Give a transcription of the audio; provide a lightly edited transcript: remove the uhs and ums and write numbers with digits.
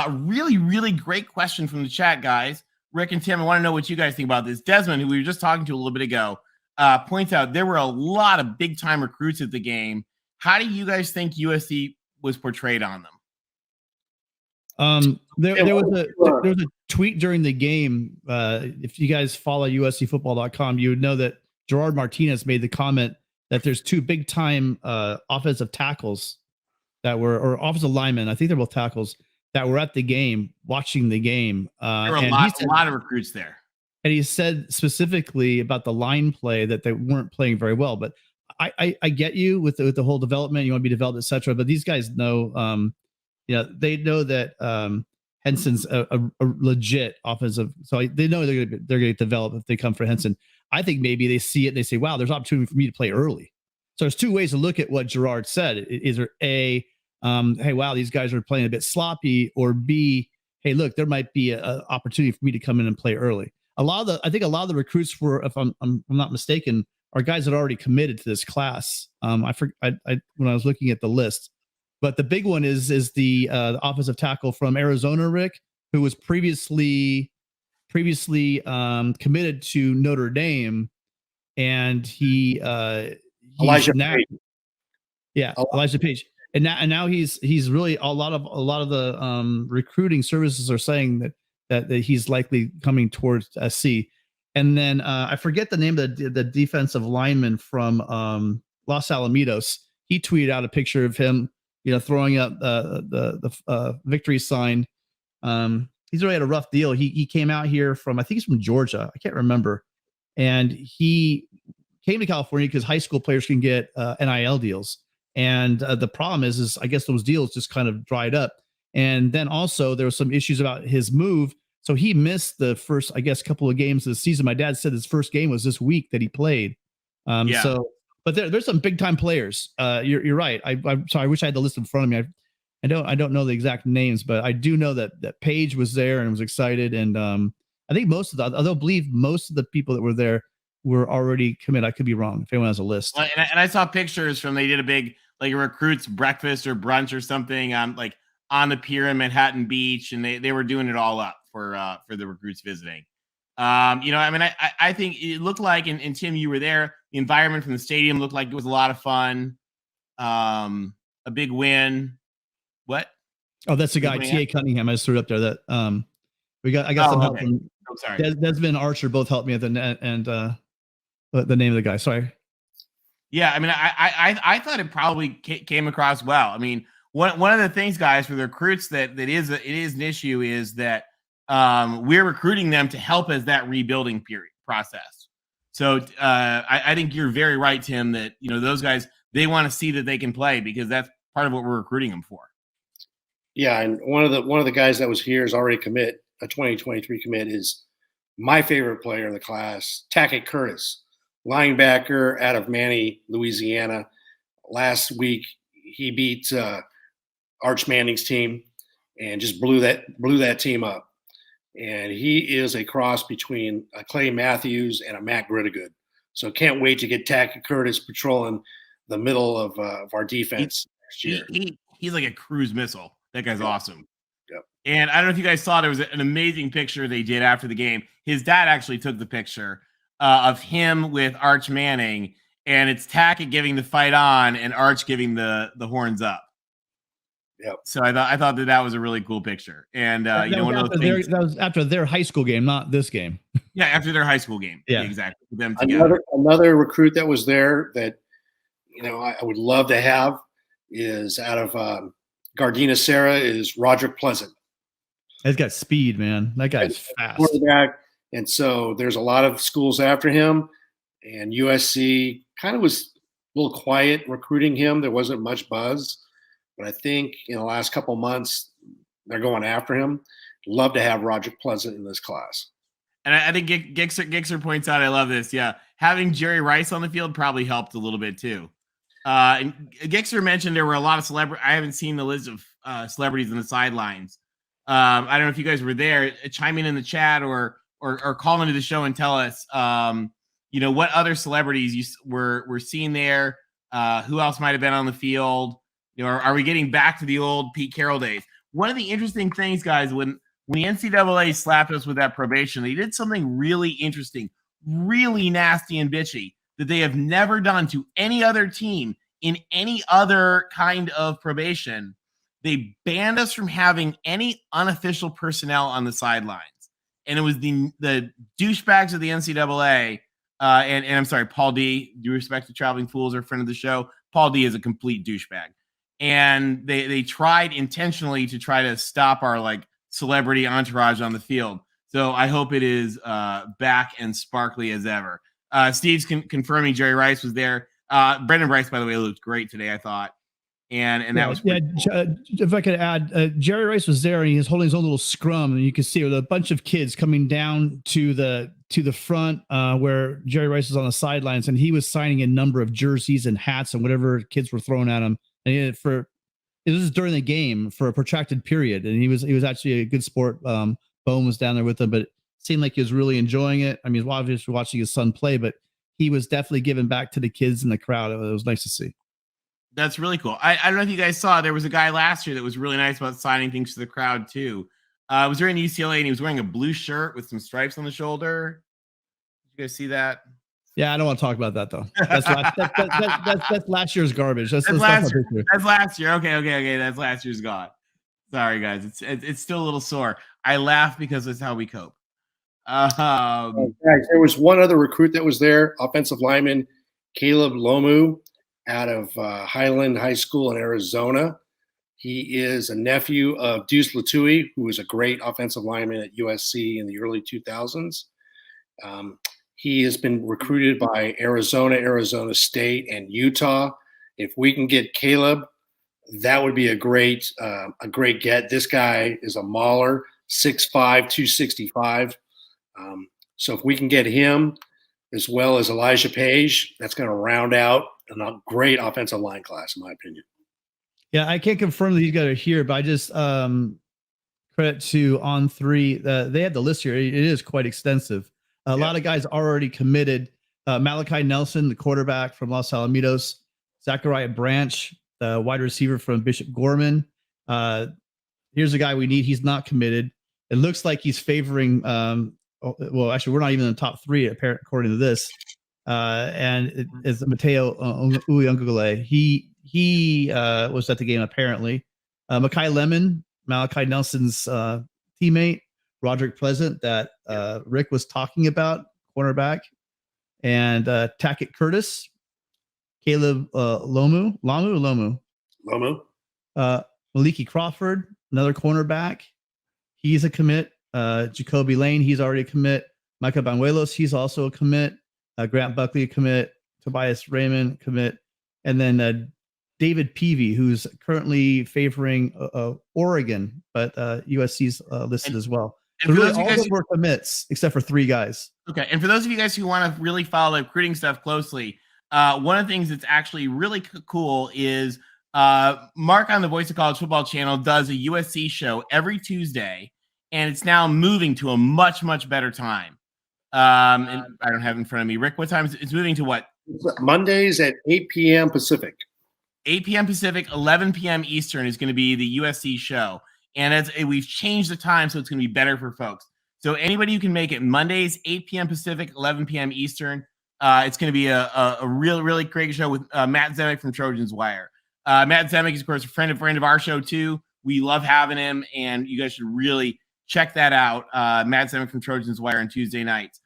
Really, really great question from the chat, guys. Rick and Tim, I want to know what you guys think about this. Desmond, who we were just talking to a little bit ago, points out there were a lot of big-time recruits at the game. How do you guys think USC was portrayed on them? There was a tweet during the game. If you guys follow USCfootball.com, you would know that Gerard Martinez made the comment that there's two big-time offensive tackles that were, or offensive linemen, I think they're both tackles, that were at the game, watching the game. There were a lot of recruits there. And he said specifically about the line play that they weren't playing very well. But I get you with the whole development. You want to be developed, etc. But these guys know, they know that Henson's a legit offensive. So they know they're going to develop if they come for Henson. I think maybe they see it and they say, wow, there's opportunity for me to play early. So there's two ways to look at what Gerard said. Is there A, hey, wow, these guys are playing a bit sloppy, or B, hey, look, there might be an opportunity for me to come in and play early. I think a lot of the recruits were, if I'm not mistaken, are guys that are already committed to this class. When I was looking at the list, but the big one is the offensive tackle from Arizona, Rick, who was previously committed to Notre Dame, and Elijah Page. Yeah, Elijah Page. And now he's really a lot of the recruiting services are saying that he's likely coming towards SC. And then I forget the name of the defensive lineman from Los Alamitos. He tweeted out a picture of him, throwing up the victory sign. He's really had a rough deal. He came out here from, I think he's from Georgia. I can't remember. And he came to California because high school players can get NIL deals. And the problem is I guess those deals just kind of dried up. And then also there were some issues about his move. So he missed the first, I guess, couple of games of the season. My dad said his first game was this week that he played. So, but there's some big time players. You're right. I wish I had the list in front of me. I don't know the exact names, but I do know that Paige was there and was excited. And I think I don't believe most of the people that were there were already committed. I could be wrong if anyone has a list. And I saw pictures from, they did a big, like a recruits breakfast or brunch or something on the pier in Manhattan Beach. And they were doing it all up for the recruits visiting. I think it looked like, and Tim, you were there, the environment from the stadium looked like it was a lot of fun. A big win. What? Oh, that's the guy, T.A. Cunningham. I just threw it up there. That I got some help from Desmond and Archer, both helped me at the net, and the name of the guy. Sorry. Yeah, I mean, I thought it probably came across well. I mean, one of the things, guys, for the recruits that is an issue is that we're recruiting them to help as that rebuilding process. So I think you're very right, Tim, that those guys, they want to see that they can play, because that's part of what we're recruiting them for. Yeah, and one of the guys that was here is already a 2023 commit, is my favorite player in the class, Tackett Curtis, linebacker out of Manny, Louisiana. Last week he beat Arch Manning's team and just blew that team up. And he is a cross between a Clay Matthews and a Matt Grittigood. So can't wait to get Tackett Curtis patrolling the middle of our defense next year. He's like a cruise missile. That guy's awesome. Yep. And I don't know if you guys saw, there was an amazing picture they did after the game. His dad actually took the picture of him with Arch Manning, and it's Tackett giving the fight on and Arch giving the horns up. Yep. So I thought that was a really cool picture. And one of those things, that was after their high school game, not this game. Yeah, after their high school game. Yeah, exactly. With them together. Another recruit that was there that I would love to have is out of Gardena Serra, is Roderick Pleasant. He's got speed, man. That guy's fast. Quarterback. And so there's a lot of schools after him, and USC kind of was a little quiet recruiting him. There wasn't much buzz, but I think in the last couple of months they're going after him. Love to have Roderick Pleasant in this class. And I think Gixer points out, I love this. Yeah, having Jerry Rice on the field probably helped a little bit too. And Gixer mentioned there were a lot of celebrities. I haven't seen the list of celebrities on the sidelines. I don't know if you guys were there. Chime in the chat or call into the show and tell us, what other celebrities you were seeing there. Who else might have been on the field? Are we getting back to the old Pete Carroll days? one of the interesting things, guys, when the NCAA slapped us with that probation, they did something really interesting, really nasty and bitchy that they have never done to any other team in any other kind of probation. They banned us from having any unofficial personnel on the sidelines. And it was the douchebags of the NCAA. And I'm sorry, Paul D, due respect to Traveling Fools, our friend of the show, Paul D is a complete douchebag. And they tried intentionally to try to stop our like celebrity entourage on the field. So I hope it is back and sparkly as ever. Steve's confirming Jerry Rice was there. Brendan Rice, by the way, looked great today, I thought. And that was cool. If I could add, Jerry Rice was there and he was holding his own little scrum, and you could see with a bunch of kids coming down to the front where Jerry Rice was on the sidelines, and he was signing a number of jerseys and hats and whatever kids were throwing at him. And it was during the game for a protracted period, and he was actually a good sport. Bone was down there with him, but it seemed like he was really enjoying it. I mean, he was obviously watching his son play, but he was definitely giving back to the kids in the crowd. It was nice to see. That's really cool. I don't know if you guys saw, there was a guy last year that was really nice about signing things to the crowd too. I was during UCLA and he was wearing a blue shirt with some stripes on the shoulder. Did you guys see that? Yeah, I don't want to talk about that though. That's last year's garbage. That's last year. That's last year. Okay. That's last year's gone. Sorry guys, it's still a little sore. I laugh because that's how we cope. Guys, there was one other recruit that was there, offensive lineman Caleb Lomu, out of Highland High School in Arizona. He is a nephew of Deuce Latui, who was a great offensive lineman at USC in the early 2000s. He has been recruited by Arizona, Arizona State, and Utah. If we can get Caleb, that would be a great get. This guy is a mauler, 6'5", 265. So if we can get him, as well as Elijah Page, that's going to round out a great offensive line class, in my opinion. Yeah, I can't confirm that these guys are here, but I just credit to On3. They have the list here. It is quite extensive. A lot of guys already committed. Malachi Nelson, the quarterback from Los Alamitos. Zachariah Branch, the wide receiver from Bishop Gorman. Here's a guy we need. He's not committed. It looks like he's favoring well, actually, we're not even in the top three, according to this. And it's Mateo Uyungule. He was at the game, apparently. Makai Lemon, Malachi Nelson's teammate. Roderick Pleasant, that Rick was talking about, cornerback. And Tackett Curtis. Caleb Lomu. Maliki Crawford, another cornerback. He's a commit. Jacoby Lane, he's already a commit. Micah Banuelos, he's also a commit. Grant Buckley, a commit. Tobias Raymond, commit. And then David Peavy, who's currently favoring Oregon, but USC's listed as well. So really, all of them were commits, except for 3 guys. Okay, and for those of you guys who want to really follow the recruiting stuff closely, one of the things that's actually really cool is Mark on the Voice of College Football channel does a USC show every Tuesday, and it's now moving to a much, much better time. And I don't have it in front of me. Rick, what time is it? It's moving to what? Mondays at 8 p.m. Pacific. 8 p.m. Pacific, 11 p.m. Eastern is going to be the USC show. And we've changed the time, so it's going to be better for folks. So anybody who can make it Mondays, 8 p.m. Pacific, 11 p.m. Eastern, it's going to be a really great show with Matt Zemek from Trojans Wire. Matt Zemek is, of course, a friend of our show, too. We love having him, and you guys should really check that out. Matt Zemek from Trojans Wire on Tuesday nights.